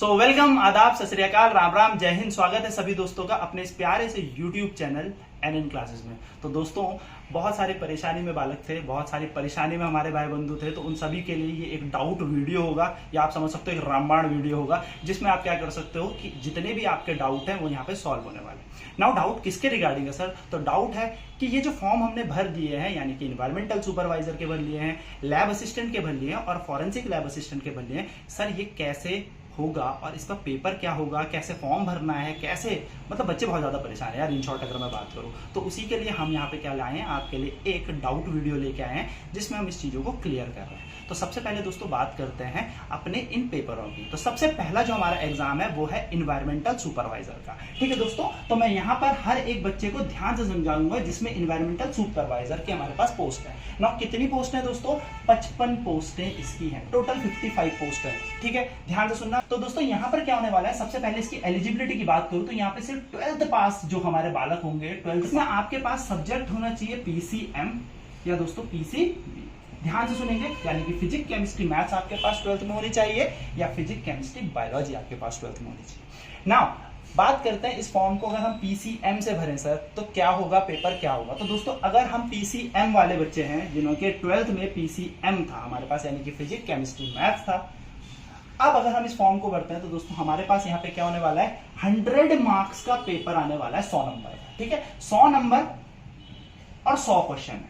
So welcome, आदाब, सत श्री अकाल, राम राम, जय हिंद। स्वागत है सभी दोस्तों का अपने इस प्यारे से यूट्यूब चैनल NN क्लासेस में। तो दोस्तों, बहुत सारी परेशानी में बालक थे, बहुत सारी परेशानी में हमारे भाई बंधु थे, तो उन सभी के लिए ये एक डाउट वीडियो होगा, या आप समझ सकते हो एक रामबाण वीडियो होगा, जिसमें आप क्या कर सकते हो कि जितने भी आपके डाउट हैं वो यहाँ पे सॉल्व होने वाले। नाउ डाउट किसके रिगार्डिंग है सर? तो डाउट है कि ये जो फॉर्म हमने भर दिए हैं, यानी कि इन्वायरमेंटल सुपरवाइजर के भर लिए हैं, लैब असिस्टेंट के भर लिए हैं और फॉरेंसिक लैब असिस्टेंट के भर लिए हैं, सर ये कैसे होगा और इसका पेपर क्या होगा, कैसे फॉर्म भरना है, कैसे, मतलब बच्चे बहुत ज्यादा परेशान है यार। इन शॉर्ट अगर मैं बात करूं तो उसी के लिए हम यहाँ पे क्या लाए हैं, आपके लिए एक डाउट वीडियो लेके आए हैं जिसमें हम इस चीजों को क्लियर कर रहे हैं। तो सबसे पहले दोस्तों बात करते हैं अपने इन पेपरों की। तो सबसे पहला जो हमारा एग्जाम है वो है इन्वायरमेंटल सुपरवाइजर का। ठीक है दोस्तों, तो मैं यहाँ पर हर एक बच्चे को ध्यान से समझाऊंगा जिसमें इन्वायरमेंटल सुपरवाइजर की हमारे पास पोस्ट है ना। कितनी पोस्ट है दोस्तों? 55 पोस्टें इसकी हैं, टोटल 55 पोस्ट है। ठीक है, ध्यान से सुनना। तो दोस्तों यहाँ पर क्या होने वाला है, सबसे पहले इसकी एलिजिबिलिटी की बात करूं तो यहाँ पे सिर्फ 12th पास जो हमारे बालक होंगे, 12th में आपके पास सब्जेक्ट होना चाहिए PCM या दोस्तों PCB। ध्यान से सुनेंगे, यानी कि फिजिक्स केमिस्ट्री मैथ्स आपके पास 12th में होनी चाहिए, या फिजिक्स केमिस्ट्री बायोलॉजी आपके पास 12th में होनी चाहिए। नाउ बात करते हैं इस फॉर्म को अगर हम PCM से भरें सर तो क्या होगा, पेपर क्या होगा। तो दोस्तों अगर हम PCM वाले बच्चे हैं जिन्होंने 12th में PCM था हमारे पास, यानी कि फिजिक्स केमिस्ट्री मैथ्स था, अब अगर हम इस फॉर्म को भरते हैं तो दोस्तों हमारे पास यहाँ पे क्या होने वाला है, 100 मार्क्स का पेपर आने वाला है, 100 नंबर का। ठीक है, 100 नंबर और 100 क्वेश्चन है,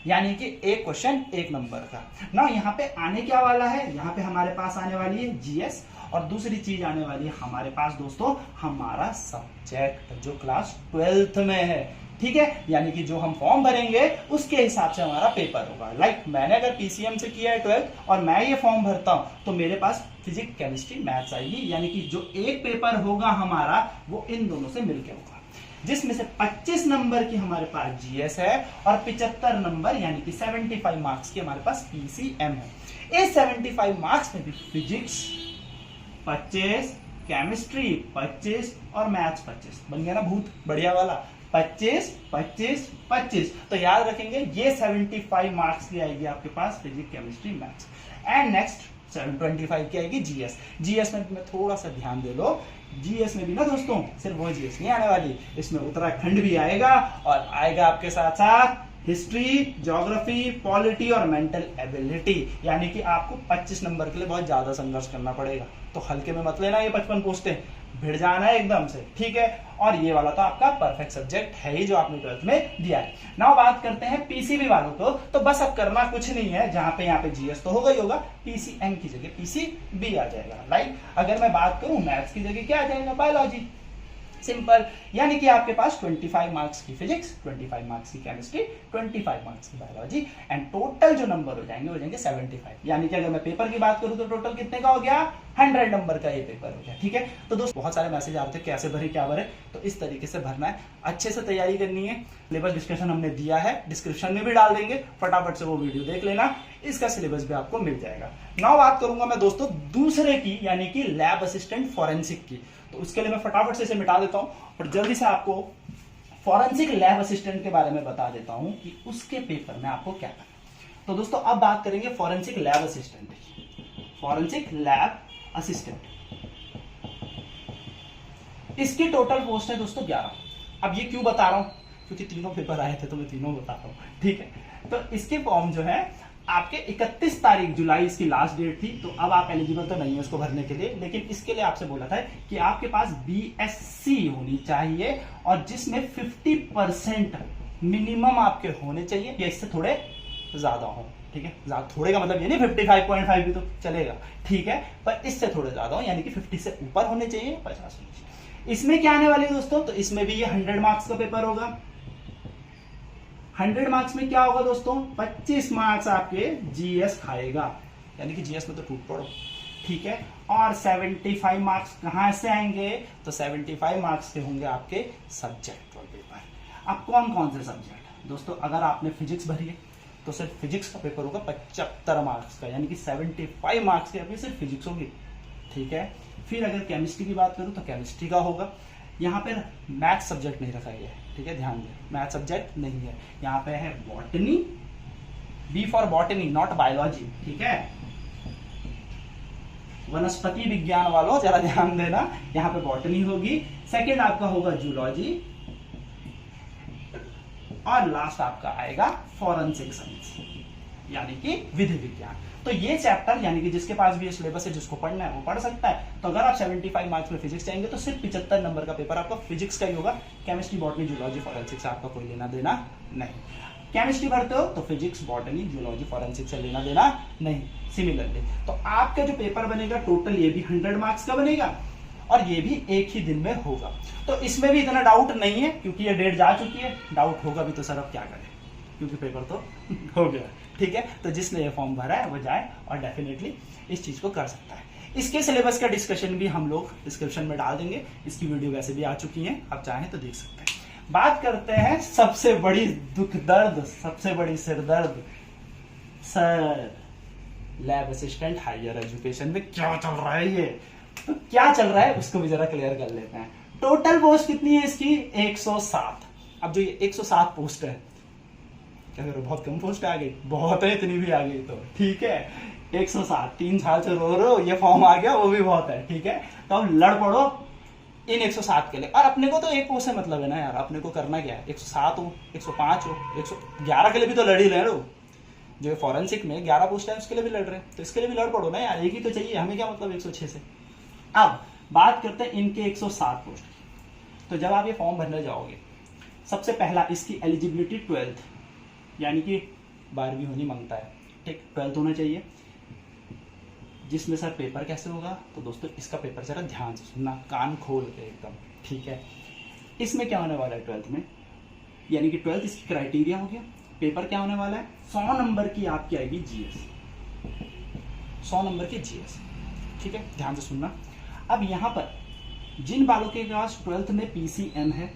यानी कि एक क्वेश्चन एक नंबर का ना। यहाँ पे आने क्या वाला है, यहाँ पे हमारे पास आने वाली है GS, और दूसरी चीज आने वाली है हमारे पास दोस्तों हमारा सब्जेक्ट जो क्लास 12th में है। ठीक है, यानी कि जो हम फॉर्म भरेंगे उसके हिसाब से हमारा पेपर होगा। लाइक मैंने अगर PCM से किया है 12th और मैं ये फॉर्म भरता हूं तो मेरे पास फिजिक्स केमिस्ट्री मैथ्स आएगी, यानी कि जो एक पेपर होगा हमारा वो इन दोनों से मिलकर होगा, जिसमें से 25 नंबर की हमारे पास GS है और 75 नंबर यानी कि 75 मार्क्स की हमारे पास PCM है। इस 75 मार्क्स में भी फिजिक्स 25, केमिस्ट्री 25 और मैथ्स 25, बन गया ना भूत बढ़िया वाला, 25 25 25। तो याद रखेंगे ये 75 मार्क्स की आएगी आपके पास physics chemistry maths. And next 25 की आएगी GS में थोड़ा सा ध्यान दे लो, GS में भी ना दोस्तों सिर्फ वो GS नहीं आने वाली, इसमें उत्तराखंड भी आएगा और आएगा आपके साथ साथ हिस्ट्री, ज्योग्राफी, पॉलिटी और मेंटल एबिलिटी, यानी कि आपको 25 नंबर के लिए बहुत ज्यादा संघर्ष करना पड़ेगा। तो हल्के में मत लेना ये 55 पोस्टें, भिड़ जाना है एकदम से। ठीक है, और ये वाला तो आपका परफेक्ट सब्जेक्ट है ही जो आपने 12th में दिया है। नाउ बात करते हैं PCB वालों को। तो बस अब करना कुछ नहीं है, जहां पे यहाँ पे GS तो होगा ही होगा, PCM की जगह PCB आ जाएगा। लाइक अगर मैं बात करूं मैथ्स की जगह क्या आ जाएगा, बायोलॉजी। सिंपल, यानी कि आपके पास 25 मार्क्स की फिजिक्स, 25 मार्क्स की केमिस्ट्री, 25 मार्क्स की बायोलॉजी, एंड टोटल जो नंबर हो जाएंगे 75। यानी कि अगर मैं पेपर की बात करूं तो टोटल कितने का हो गया, 100 नंबर का ये पेपर हो गया। ठीक है, तो दोस्तों बहुत सारे मैसेज आते हैं कैसे भरे क्या भरे, तो इस तरीके से भरना है, अच्छे से तैयारी करनी है। सिलेबस डिस्कशन हमने दिया है, डिस्क्रिप्शन में भी डाल देंगे, फटाफट से वो वीडियो देख लेना, इसका सिलेबस भी आपको मिल जाएगा। नाउ बात करूंगा मैं दोस्तों दूसरे की, यानी कि लैब असिस्टेंट फॉरेंसिक की। तो उसके लिए मैं फटाफट से इसे मिटा देता हूं और जल्दी से आपको फॉरेंसिक लैब असिस्टेंट के बारे में बता देता हूं कि उसके पेपर में आपको क्या करना है। तो दोस्तों अब बात करेंगे फॉरेंसिक लैब असिस्टेंट की। फॉरेंसिक लैब असिस्टेंट, इसकी टोटल पोस्ट है दोस्तों 11। अब ये क्यों बता रहा हूं, क्योंकि तीनों पेपर आए थे तो मैं तीनों बता रहा हूं। ठीक है, तो इसके फॉर्म जो है आपके 31 तारीख जुलाई इसकी लास्ट डेट थी, तो अब आप एलिजिबल तो नहीं है उसको भरने के लिए, लेकिन इसके लिए आपसे बोला था कि आपके पास BSc होनी चाहिए और जिसमें 50% मिनिमम आपके होने चाहिए, या इससे थोड़े ज्यादा हो। ठीक है, थोड़े का मतलब ये नहीं 55.5 भी तो चलेगा, ठीक है, पर इससे थोड़े ज्यादा हो, यानी कि 50 से ऊपर होने चाहिए, 50 होने चाहिए। इसमें क्या आने वाले दोस्तों, तो इसमें भी ये 100 मार्क्स का पेपर होगा। 100 मार्क्स में क्या होगा दोस्तों, 25 मार्क्स आपके GS खाएगा, यानी कि GS में तो टूट पड़ो। ठीक है, और 75 मार्क्स कहां से आएंगे, तो 75 मार्क्स के होंगे आपके सब्जेक्ट और पेपर। अब कौन कौन से सब्जेक्ट दोस्तों, अगर आपने फिजिक्स भरी है तो सिर्फ फिजिक्स का पेपर होगा 75 मार्क्स का, यानी कि 75 मार्क्स की आपकी सिर्फ फिजिक्स होगी। ठीक है, फिर अगर केमिस्ट्री की बात करूं तो केमिस्ट्री का होगा। यहाँ पे मैथ सब्जेक्ट नहीं रखा गया है, ठीक है, ध्यान दें, मैथ सब्जेक्ट नहीं है। यहाँ पे है botany, B for botany, not biology, ठीक है। वनस्पति विज्ञान वालों जरा ध्यान देना, यहाँ पे बॉटनी होगी, सेकंड आपका होगा जूलॉजी, और लास्ट आपका आएगा फॉरेंसिक साइंस यानी कि विधि विज्ञान। तो ये चैप्टर यानी कि जिसके पास भी ये सिलेबस है, जिसको पढ़ना है वो पढ़ सकता है। तो अगर आप 75 मार्क्स में फिजिक्स चाहेंगे तो सिर्फ 75 नंबर का पेपर आपका फिजिक्स का ही होगा। केमिस्ट्री, बॉटनी, जूलॉजी, फॉरेंसिक से आपका कोई लेना देना नहीं। केमिस्ट्री भरते हो तो फिजिक्स, बॉटनी, जूलॉजी, फॉरेंसिक से लेना देना नहीं। सिमिलरली तो आपका जो पेपर बनेगा टोटल ये भी 100 मार्क्स का बनेगा और ये भी एक ही दिन में होगा। तो इसमें भी इतना डाउट नहीं है क्योंकि ये डेट जा चुकी है। डाउट होगा भी तो सर अब क्या करें, क्योंकि पेपर तो हो गया। ठीक है, तो जिसने ये फॉर्म भरा है वो जाए और डेफिनेटली इस चीज को कर सकता है। इसके सिलेबस का डिस्कशन भी हम लोग डिस्क्रिप्शन में डाल देंगे। इसकी वीडियो वैसे भी आ चुकी है, आप चाहें तो देख सकते हैं। बात करते हैं सबसे बड़ी दुख दर्द, सबसे बड़ी सिर दर्द, sir lab assistant higher education में क्या चल रहा है। ये तो क्या चल रहा है उसको भी जरा क्लियर कर लेते हैं। टोटल पोस्ट कितनी है इसकी? 107। अब जो ये 107 पोस्ट है, क्या करो, बहुत कम पोस्ट आ गई? बहुत है, इतनी भी आ गई तो ठीक है। 107, 3 साल से रो रहे हो, ये फॉर्म आ गया, वो भी बहुत है। ठीक है, तो अब लड़ पड़ो इन 107 के लिए। और अपने को तो एक पोस्ट से मतलब है ना यार, अपने को करना क्या है? 107 हो, 105 हो, 111 के लिए भी तो लड़ ही रहे हो। जो फॉरेंसिक में 11 पोस्ट है उसके लिए भी लड़ रहे हैं, तो इसके लिए भी लड़ पड़ो ना यार, एक ही तो चाहिए, हमें क्या मतलब 106 से। अब बात करते हैं इनके 107 पोस्ट की। तो जब आप ये फॉर्म भरने जाओगे, सबसे पहला इसकी एलिजिबिलिटी 12th यानी कि 12वीं होनी मांगता है। ठीक, 12th होना चाहिए। जिसमें सर पेपर कैसे होगा, तो दोस्तों इसका पेपर जरा ध्यान से सुनना, कान खोल के एकदम। ठीक है, इसमें क्या होने वाला है 12th में, यानी कि 12th इसकी क्राइटेरिया हो गया। पेपर क्या होने वाला है? 100 नंबर की आपकी आएगी जीएस, 100 नंबर की जीएस। ठीक है, ध्यान से सुनना। अब यहां पर जिन बालों के पास 12th में पीसीएम है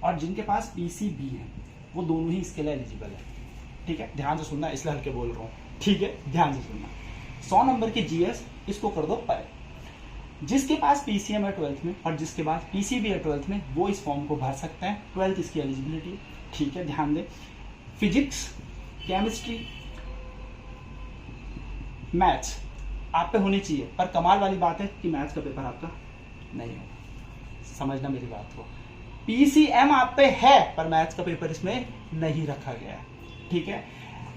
और जिनके पास पीसीबी है, वो दोनों ही इसके लिए एलिजिबल है। ठीक है, ध्यान से सुनना, इसलिए हल्के बोल रहा हूँ। ठीक है, ध्यान से सुनना। 100 नंबर की जीएस इसको कर दो पर। जिसके पास पीसीएम है 12th में और जिसके पास पीसीबी है 12th में, वो इस फॉर्म को भर सकते हैं। 12th इसकी एलिजिबिलिटी। ठीक है, ध्यान दे। फिजिक्स, केमिस्ट्री, मैथ्स आप पे होनी चाहिए, पर कमाल वाली बात है कि मैथ्स का पेपर आपका नहीं होगा। समझना मेरी बात को। पीसीएम आप पे है पर मैथ्स का पेपर इसमें नहीं रखा गया है। ठीक है,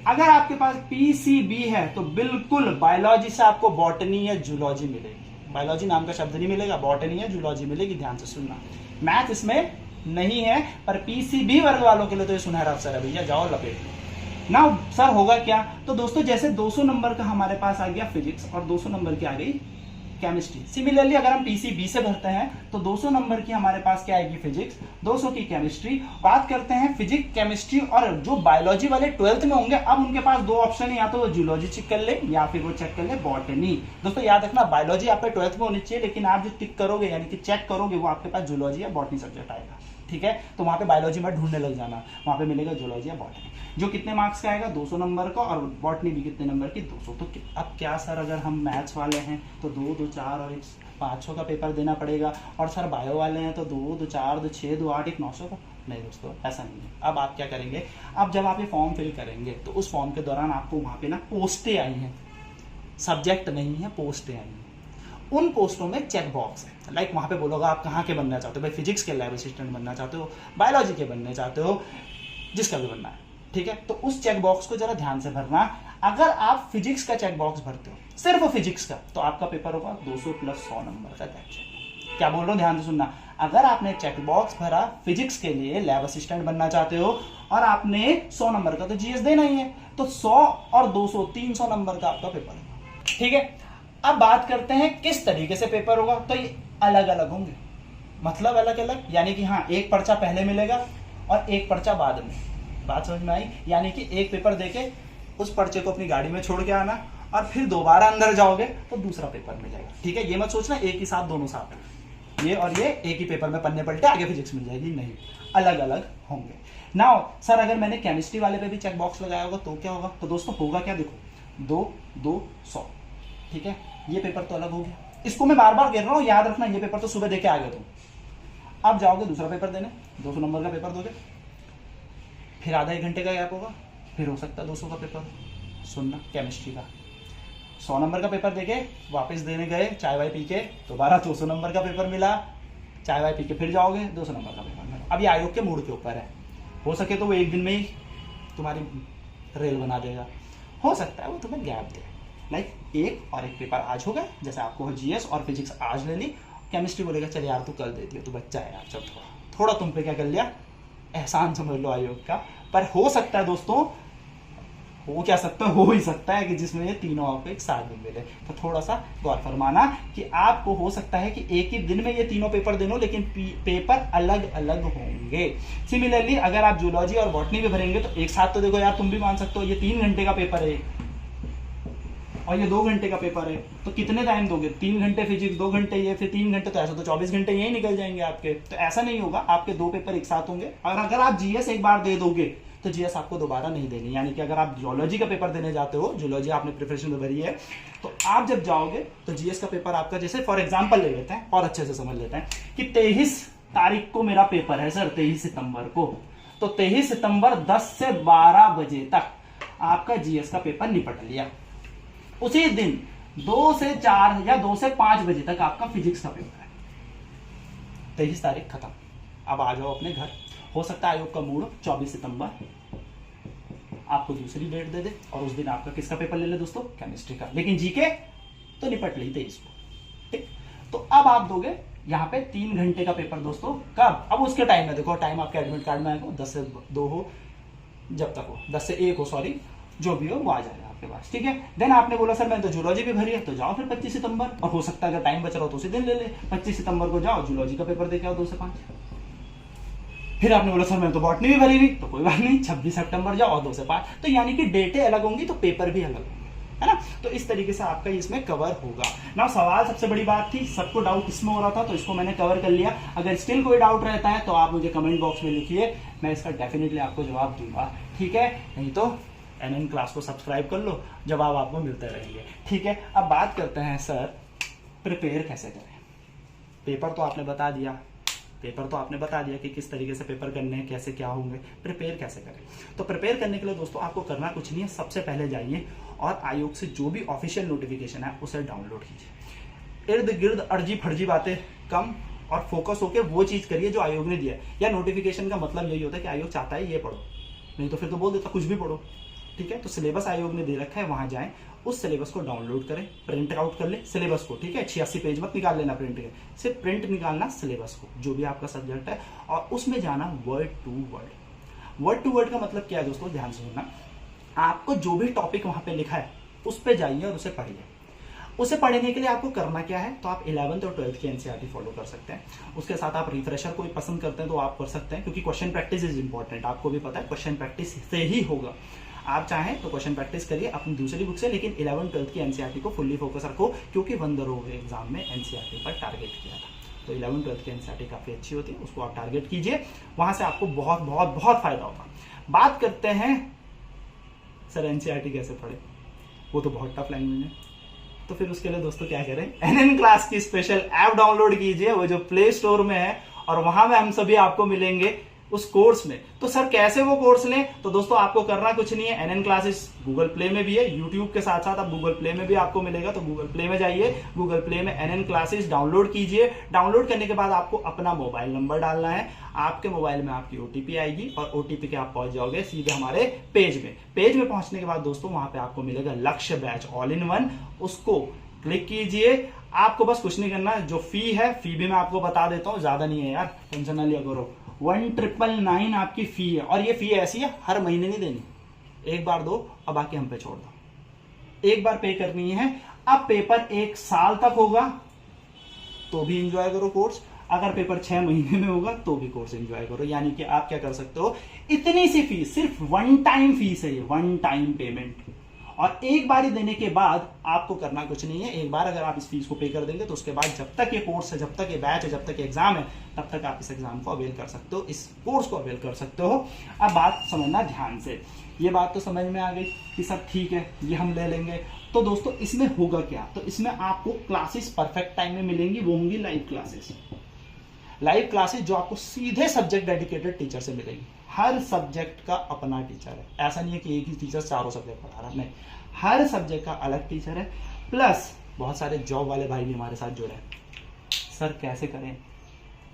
अगर आपके पास पीसीबी है तो बिल्कुल बायोलॉजी से आपको बॉटनी या जूलॉजी मिलेगी। बायोलॉजी नाम का शब्द नहीं मिलेगा, बॉटनी या जूलॉजी मिलेगी। ध्यान से सुनना, मैथ इसमें नहीं है, पर पीसीबी वर्ग वालों के लिए तो ये सुनहरा अवसर है भैया, जाओ लपेट लो ना। सर होगा क्या? तो दोस्तों जैसे 200 नंबर का हमारे पास आ गया फिजिक्स और 200 नंबर की आ गई केमिस्ट्री। सिमिलरली अगर हम पीसीबी से भरते हैं तो 200 नंबर की हमारे पास क्या आएगी? फिजिक्स, 200 की केमिस्ट्री। बात करते हैं फिजिक्स, केमिस्ट्री और जो बायोलॉजी वाले 12th में होंगे, अब उनके पास दो ऑप्शन है, या तो वो जूलॉजी चेक कर ले या फिर वो चेक कर ले बॉटनी। दोस्तों याद रखना, बायोलॉजी आप पे 12th में होनी चाहिए, लेकिन आप जो टिक करोगे यानी कि चेक करोगे, वो आपके पास जूलॉजी या बॉटनी सब्जेक्ट आएगा। ठीक है, तो वहां पे बायोलॉजी में ढूंढने लग जाना, वहां पे मिलेगा जूलॉजी या बॉटनी। जो कितने मार्क्स का आएगा? 200 नंबर का, और बॉटनी भी कितने नंबर की? 200। तो अब क्या सर, अगर हम मैथ्स वाले हैं तो 2, 2, 4 और 500 का पेपर देना पड़ेगा, और सर बायो वाले हैं तो 2, 2, 4, 2, 6, 2, 8, 900 का? नहीं दोस्तों, ऐसा नहीं है। अब आप क्या करेंगे? अब जब आप ये फॉर्म फिल करेंगे तो उस फॉर्म के दौरान आपको वहां पे ना पोस्टें आई हैं, सब्जेक्ट नहीं है, पोस्टें आई हैं। उन पोस्टों में चेक बॉक्स है। लाइक वहां पे बोलोगा आप कहाँ के बनना चाहते हो, भाई फिजिक्स के लैब असिस्टेंट बनना चाहते हो, बायोलॉजी के बनने चाहते हो, जिसका भी बनना है। ठीक है, तो उस चेक बॉक्स को जरा ध्यान से भरना। अगर आप फिजिक्स का चेक बॉक्स भरते हो, सिर्फ फिजिक्स का, तो आपका पेपर होगा 200 प्लस 100 नंबर का चेक। क्या बोल रहा हूँ, ध्यान से सुनना। अगर आपने चेक बॉक्स भरा फिजिक्स के लिए, लैब असिस्टेंट बनना चाहते हो, और आपने 100 नंबर का तो जीएस देना ही है, तो 100 और 200 300 नंबर का आपका पेपर होगा। ठीक है, अब बात करते हैं किस तरीके से पेपर होगा। तो ये अलग अलग होंगे, मतलब अलग अलग, यानी कि हाँ, एक पर्चा पहले मिलेगा और एक पर्चा बाद में। बात समझ में आई? यानी कि एक पेपर देके उस पर्चे को अपनी गाड़ी में छोड़ के आना, और फिर दोबारा अंदर जाओगे तो दूसरा पेपर मिल जाएगा। ठीक है, ये मत सोचना एक ही साथ दोनों साथ है, ये और ये एक ही पेपर में पन्ने पलटे आगे फिजिक्स मिल जाएगी, नहीं, अलग अलग होंगे। नाउ सर अगर मैंने केमिस्ट्री वाले पे भी चेक बॉक्स लगाया होगा तो क्या होगा? तो दोस्तों होगा क्या, देखो 2, 2, 100। ठीक है, ये पेपर तो अलग हो गया। इसको मैं बार बार कह रहा हूँ, याद रखना, ये पेपर तो सुबह देके आ गए तुम। अब जाओगे दूसरा पेपर देने, 200 नंबर का पेपर दोगे, फिर आधा 1 घंटे का गैप होगा, फिर हो सकता है 200 का पेपर। सुनना, केमिस्ट्री का 100 नंबर का पेपर देके वापस देने गए, चाय वाय पी के, दोबारा 200 नंबर का पेपर मिला, चाय वाय पी के फिर जाओगे, 200 नंबर का पेपर मिला। अब ये आयोग के मूड के ऊपर है, हो सके तो वो एक दिन में ही तुम्हारी रेल बना देगा, हो सकता है वो तुम्हें गैप दे, लाइक एक और एक पेपर आज होगा, जैसे आपको जीएस और फिजिक्स आज ले ली, केमिस्ट्री बोलेगा चल यार तू कल दे दियो, तू बच्चा है यार, चल थोड़ा तुम पे क्या कर लिया, एहसान समझ लो आयोग का। पर हो सकता है दोस्तों, हो क्या सकता है, हो ही सकता है कि जिसमें ये तीनों आपको एक साथ में मिले, तो थोड़ा सा गौर फरमाना कि आपको हो सकता है कि एक ही दिन में ये तीनों पेपर देनो, लेकिन पेपर अलग अलग होंगे। सिमिलरली अगर आप जूलॉजी और बॉटनी भी भरेंगे तो एक साथ तो देखो यार, तुम भी मान सकते हो ये 3 घंटे का पेपर है और ये 2 घंटे का पेपर है, तो कितने टाइम दोगे, 3 घंटे फिजिक्स, 2 घंटे ये, फिर 3 घंटे, तो ऐसा तो 24 घंटे यही निकल जाएंगे आपके। तो ऐसा नहीं होगा, आपके 2 पेपर एक साथ होंगे। और अगर आप जीएस एक बार दे दोगे तो जीएस आपको दोबारा नहीं देनी, यानी कि अगर आप जियोलॉजी का पेपर देने जाते हो, जियोलॉजी आपने प्रिपरेशन में भरी है, तो आप जब जाओगे तो जीएस का पेपर आपका, जैसे फॉर एग्जांपल ले लेते हैं और अच्छे से समझ लेते हैं कि 23 तारीख को मेरा पेपर है सर, 23 सितंबर को, तो 23 सितंबर 10 से 12 बजे तक आपका जीएस का पेपर निपट लिया। उसी दिन 2 से 4 या 2 से 5 बजे तक आपका फिजिक्स का पेपर है, 23 तारीख खत्म। अब आ जाओ अपने घर। हो सकता है आयोग का मूड 24 सितंबर आपको दूसरी डेट दे दे और उस दिन आपका किसका पेपर ले ले दोस्तों, केमिस्ट्री का, लेकिन जीके तो निपट ली 23 को, ठीक। तो अब आप दोगे यहाँ पे 3 घंटे का पेपर दोस्तों, कब, अब उसके टाइम में देखो, टाइम आपके एडमिट कार्ड में आएगा, 10 से 2 हो, जब तक हो 10 से 1 हो, सॉरी, जो भी हो वो आ जाएगा आपके पास, ठीक है। देन आपने बोला सर मैंने तो जूलॉजी भी भरी है, तो जाओ फिर 25 सितंबर, और हो सकता है अगर टाइम बच रहा हो तो उसी दिन ले ले, 25 सितंबर को जाओ जूलॉजी का पेपर देके आओ 2 से 5। फिर आपने बोला सर मैंने तो बॉटनी भी भरी नहीं, तो कोई बात नहीं, 26 सितंबर जाओ और 2 से 5। तो यानी कि डेटें अलग होंगी तो पेपर भी अलग होंगे, है ना। तो इस तरीके से आपका इसमें कवर होगा ना। सवाल सबसे बड़ी बात थी, सबको डाउट इसमें हो रहा था, तो इसको मैंने कवर कर लिया। अगर स्टिल कोई डाउट रहता है तो आप मुझे कमेंट बॉक्स में लिखिए, मैं इसका डेफिनेटली आपको जवाब दूंगा, ठीक है। नहीं तो एनएन क्लास को सब्सक्राइब कर लो, जवाब आपको मिलते रहेंगे, ठीक है। अब बात करते हैं सर प्रिपेयर कैसे करें। पेपर तो आपने बता दिया, कि किस तरीके से पेपर करने हैं, कैसे क्या होंगे, प्रिपेयर कैसे करें। तो प्रिपेयर करने के लिए दोस्तों आपको करना कुछ नहीं है, सबसे पहले जाइए और आयोग से जो भी ऑफिशियल नोटिफिकेशन है उसे डाउनलोड कीजिए। इर्द गिर्द अर्जी फर्जी बातें कम और फोकस होकर वो चीज करिए जो आयोग ने दिया है। या नोटिफिकेशन का मतलब यही होता है कि आयोग चाहता है ये पढ़ो, नहीं तो फिर तो बोल देता कुछ भी पढ़ो, ठीक है। तो सिलेबस आयोग ने दे रखा है, वहां जाएं, उस सिलेबस को डाउनलोड करें, प्रिंट आउट कर ले सिलेबस को, ठीक है। 86 पेज मत निकाल लेना प्रिंट के, सिर्फ प्रिंट निकालना सिलेबस को, जो भी आपका सब्जेक्ट है, और उसमें जाना word to word. Word to word का मतलब क्या है दोस्तों, ध्यान से सुनना। आपको जो भी टॉपिक वहां पे लिखा है उस पे जाइए और उसे पढ़िए। उसे पढ़ने के लिए आपको करना क्या है, तो आप 11th और 12th की एनसीईआरटी फॉलो कर सकते हैं। उसके साथ आप रिफ्रेशर कोई पसंद करते हैं तो आप कर सकते हैं, क्योंकि क्वेश्चन प्रैक्टिस इज इंपॉर्टेंट, आपको भी पता है क्वेश्चन प्रैक्टिस से ही होगा। आप चाहें तो क्वेश्चन प्रैक्टिस करिए अपनी दूसरी बुक से, लेकिन 11th 12th की एनसीईआरटी को फुल्ली फोकस रखो, क्योंकि वन द रोड एग्जाम में एनसीईआरटी पर टारगेट किया था। तो 11th 12th की एनसीईआरटी काफी अच्छी होती है, उसको आप टारगेट कीजिए, वहां से आपको बहुत बहुत बहुत फायदा होगा। बात करते हैं सर एनसीईआरटी कैसे पढ़े, वो तो बहुत टफ लैंग्वेज है, तो फिर उसके लिए दोस्तों क्या करें, एनएन क्लास की स्पेशल ऐप डाउनलोड कीजिए, वो जो प्ले स्टोर में है, और वहां में हम सभी आपको मिलेंगे उस कोर्स में। तो सर कैसे वो कोर्स लें, तो दोस्तों आपको करना कुछ नहीं है, एनएन क्लासेस गूगल प्ले में भी है, यूट्यूब के साथ साथ अब गूगल प्ले में भी आपको मिलेगा। तो गूगल प्ले में जाइए, गूगल प्ले में एनएन क्लासेस डाउनलोड कीजिए। डाउनलोड करने के बाद आपको अपना मोबाइल नंबर डालना है, आपके मोबाइल में आपकी ओटीपी आएगी और ओटीपी के आप पहुंच जाओगे सीधे हमारे पेज में। पेज में पहुंचने के बाद दोस्तों वहां पे आपको मिलेगा लक्ष्य बैच ऑल इन वन, उसको क्लिक कीजिए। आपको बस कुछ नहीं करना, जो फी है, फी भी मैं आपको बता देता हूँ, ज्यादा नहीं है यार, टेंशन ना लिया करो, 1999 आपकी फी है। और ये फी ऐसी है, हर महीने नहीं देनी, एक बार दो और बाकी हम पे छोड़ दो, एक बार पे करनी है। अब पेपर 1 साल तक होगा तो भी एंजॉय करो कोर्स, अगर पेपर 6 महीने में होगा तो भी कोर्स एंजॉय करो। यानी कि आप क्या कर सकते हो, इतनी सी फीस, सिर्फ वन टाइम फीस है ये, वन टाइम पेमेंट, और एक बार ही देने के बाद आपको करना कुछ नहीं है। एक बार अगर आप इस फीस को पे कर देंगे तो उसके बाद जब तक ये कोर्स है, जब तक ये बैच है, जब तक एग्जाम है, तब तक आप इस एग्जाम को अवेल कर सकते हो, इस कोर्स को अवेल कर सकते हो। अब बात समझना ध्यान से, ये बात तो समझ में आ गई कि सब ठीक है, ये हम ले लेंगे। तो दोस्तों इसमें होगा क्या, तो इसमें आपको क्लासेस परफेक्ट टाइम में मिलेंगी, वो होंगी लाइव क्लासेस। लाइव क्लासेस जो आपको सीधे सब्जेक्ट डेडिकेटेड टीचर से मिलेगी। हर सब्जेक्ट का अपना टीचर है, ऐसा नहीं है कि एक ही टीचर चारों सब्जेक्ट पढ़ा रहा है, नहीं, हर सब्जेक्ट का अलग टीचर है। प्लस बहुत सारे जॉब वाले भाई भी हमारे साथ जुड़े हैं, सर कैसे करें,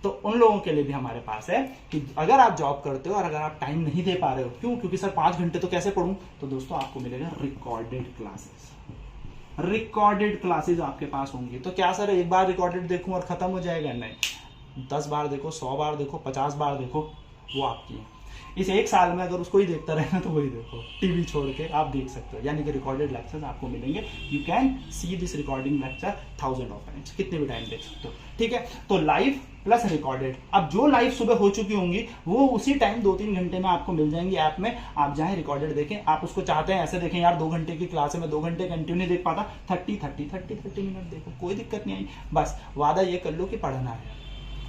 तो उन लोगों के लिए भी हमारे पास है कि अगर आप जॉब करते हो और अगर आप टाइम नहीं दे पा रहे हो, क्यों, क्योंकि सर 5 घंटे तो कैसे पढ़ूं, तो दोस्तों आपको मिलेगा रिकॉर्डेड क्लासेस। रिकॉर्डेड क्लासेस आपके पास होंगी। तो क्या सर एक बार रिकॉर्डेड देखूं और खत्म हो जाएगा? नहीं, 10 बार देखो, 100 बार देखो, 50 बार देखो, वो आपकी है। इस एक साल में अगर उसको ही देखता रहना तो वही देखो, टीवी छोड़ के आप देख सकते हो, यानी कि रिकॉर्डेड लेक्चर्स आपको मिलेंगे। You can see this recording lecture 1000 of times, कितने भी टाइम देख सकते हो, ठीक है। तो लाइव प्लस रिकॉर्डेड। अब जो लाइव सुबह हो चुकी होंगी वो उसी टाइम 2-3 घंटे में आपको मिल जाएंगी ऐप में, आप जाएं रिकॉर्डेड देखें। आप उसको चाहते हैं ऐसे देखें, यार 2 घंटे की क्लास है, मैं 2 घंटे कंटिन्यू नहीं देख पाता, 30 मिनट देखो, कोई दिक्कत नहीं आई। बस वादा ये कर लो कि पढ़ना है।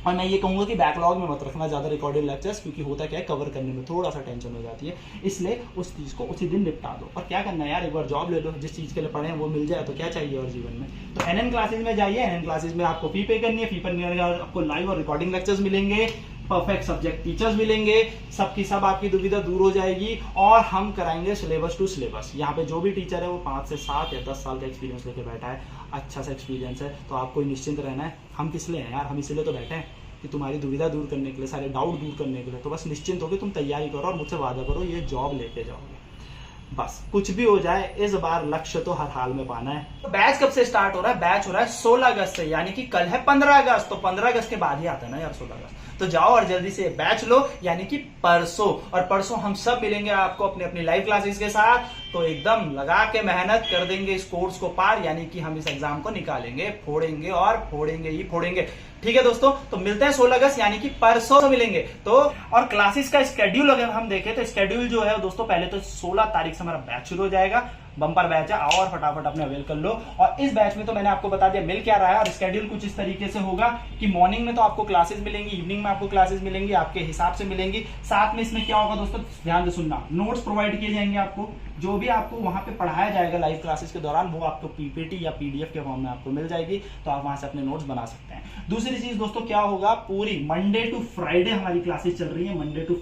और मैं ये कहूंगा कि बैकलॉग में मत रखना ज्यादा रिकॉर्डेड लेक्चर्स, क्योंकि होता क्या है, कवर करने में थोड़ा सा टेंशन हो जाती है, इसलिए उस चीज को उसी दिन निपटा दो। और क्या करना है यार, एक बार जॉब ले लो, जिस चीज के लिए पढ़े हैं वो मिल जाए तो क्या चाहिए और जीवन में। तो एनएन क्लासेज में जाइए, एनएन क्लासेज में आपको फी पे करनी है, फी पर आपको लाइव और रिकॉर्डिंग लेक्चर्स मिलेंगे, परफेक्ट सब्जेक्ट टीचर्स मिलेंगे, सबकी सब आपकी दुविधा दूर हो जाएगी, और हम कराएंगे सिलेबस टू सिलेबस। यहाँ पे जो भी टीचर है वो 5 से 7 या 10 साल का एक्सपीरियंस लेके बैठा है, अच्छा सा एक्सपीरियंस है, तो आपको निश्चिंत रहना है। हम किस लिए हैं यार, हम इसलिए तो बैठे हैं कि तुम्हारी दुविधा दूर करने के लिए, सारे डाउट दूर करने के लिए। तो बस निश्चिंत हो के तुम तैयारी करो और मुझसे वादा करो ये जॉब लेके जाओगे। बस कुछ भी हो जाए, इस बार लक्ष्य तो हर हाल में पाना है। तो बैच कब से स्टार्ट हो रहा है? बैच हो रहा है 16 अगस्त से, यानी कि कल है 15 अगस्त, तो 15 अगस्त के बाद ही आता है ना यार 16 अगस्त। तो जाओ और जल्दी से बैच लो, यानी कि परसों। और परसों हम सब मिलेंगे आपको अपनी अपनी लाइव क्लासेस के साथ, तो एकदम लगा के मेहनत कर देंगे इस कोर्स को पार, यानी कि हम इस एग्जाम को निकालेंगे, फोड़ेंगे और फोड़ेंगे ही फोड़ेंगे। ठीक है दोस्तों, तो मिलते हैं 16 अगस्त, यानी कि परसों मिलेंगे। तो और क्लासेस का स्केड्यूल अगर हम देखें तो स्केड्यूल जो है दोस्तों, पहले तो 16 तारीख से हमारा बैच शुरू हो जाएगा, बम्पर बैच है, आओ और फटाफट अपने अवेल कर लो। और इस बैच में तो मैंने आपको बता दिया मिल क्या रहा है, और स्केड्यूल कुछ इस तरीके से होगा कि मॉर्निंग में तो आपको क्लासेस मिलेंगी, इवनिंग में आपको क्लासेस मिलेंगी, आपके हिसाब से मिलेंगी। साथ में इसमें क्या होगा दोस्तों, ध्यान से सुनना, नोट्स प्रोवाइड किए जाएंगे आपको, जो भी आपको वहां पे पढ़ाया जाएगा लाइव क्लासेस के दौरान वो आपको पीपीटी या पीडीएफ के फॉर्म में आपको मिल जाएगी, तो आप वहां से अपने नोट्स बना सकते हैं। दूसरी चीज दोस्तों क्या होगा, पूरी मंडे टू फ्राइडे हमारी क्लासेस चल रही है, मंडे टू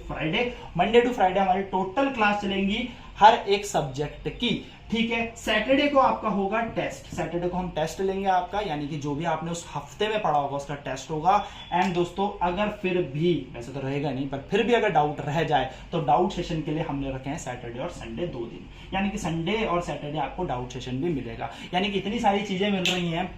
फ्राइडे हमारी टोटल क्लास चलेंगी हर एक सब्जेक्ट की, ठीक है। सैटरडे को आपका होगा टेस्ट, सैटरडे को हम टेस्ट लेंगे आपका, यानी कि जो भी आपने उस हफ्ते में पढ़ा होगा उसका टेस्ट होगा। एंड दोस्तों अगर फिर भी, वैसे तो रहेगा नहीं, पर फिर भी अगर डाउट रह जाए तो डाउट सेशन के लिए हमने रखे हैं सैटरडे और संडे 2 दिन, यानी कि संडे और सैटरडे आपको डाउट सेशन भी मिलेगा। यानी कि इतनी सारी चीजें मिल रही हैं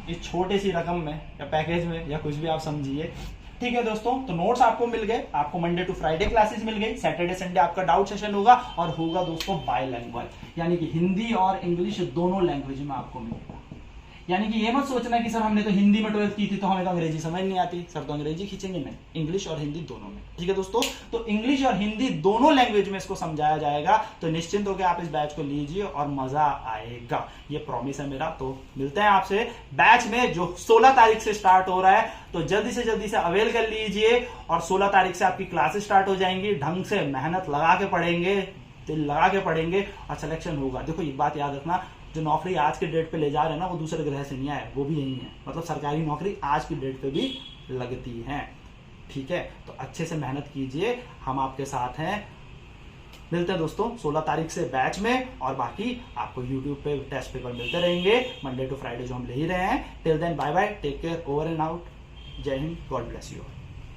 इस छोटी सी रकम में या पैकेज में या कुछ भी आप समझिए, ठीक है दोस्तों। तो नोट्स आपको मिल गए, आपको मंडे टू फ्राइडे क्लासेस मिल गई, सैटरडे संडे आपका डाउट सेशन होगा, और होगा दोस्तों बाइलैंग्वेज, यानी कि हिंदी और इंग्लिश दोनों लैंग्वेज में आपको मिलेगा। यानी कि ये मत सोचना कि सर हमने तो हिंदी में 12th की थी तो हमें तो अंग्रेजी समझ नहीं आती, सर तो अंग्रेजी खींचेंगे, नहीं, इंग्लिश और हिंदी दोनों में, ठीक है दोस्तों। तो इंग्लिश और हिंदी दोनों लैंग्वेज में इसको समझाया जाएगा, तो निश्चिंत होकर आप इस बैच को लीजिए और मजा आएगा, ये प्रॉमिस है मेरा। तो मिलते हैं आपसे बैच में जो 16 तारीख से स्टार्ट हो रहा है, तो जल्दी से अवेल कर लीजिए, और 16 तारीख से आपकी क्लासेस स्टार्ट हो जाएंगी। ढंग से मेहनत लगा के पढ़ेंगे, दिल लगा के पढ़ेंगे और सिलेक्शन होगा। देखो एक बात याद रखना, जो नौकरी आज के डेट पे ले जा रहे हैं ना वो दूसरे ग्रह से नहीं आए, वो भी यही है, मतलब सरकारी नौकरी आज की डेट पे भी लगती है, ठीक है। तो अच्छे से मेहनत कीजिए, हम आपके साथ हैं। मिलते हैं दोस्तों 16 तारीख से बैच में, और बाकी आपको YouTube पे टेस्ट पेपर मिलते रहेंगे मंडे टू फ्राइडे जो हम ले ही रहे हैं। Till then bye bye, take care, over and out, जय हिंद, गॉड ब्लेस यू।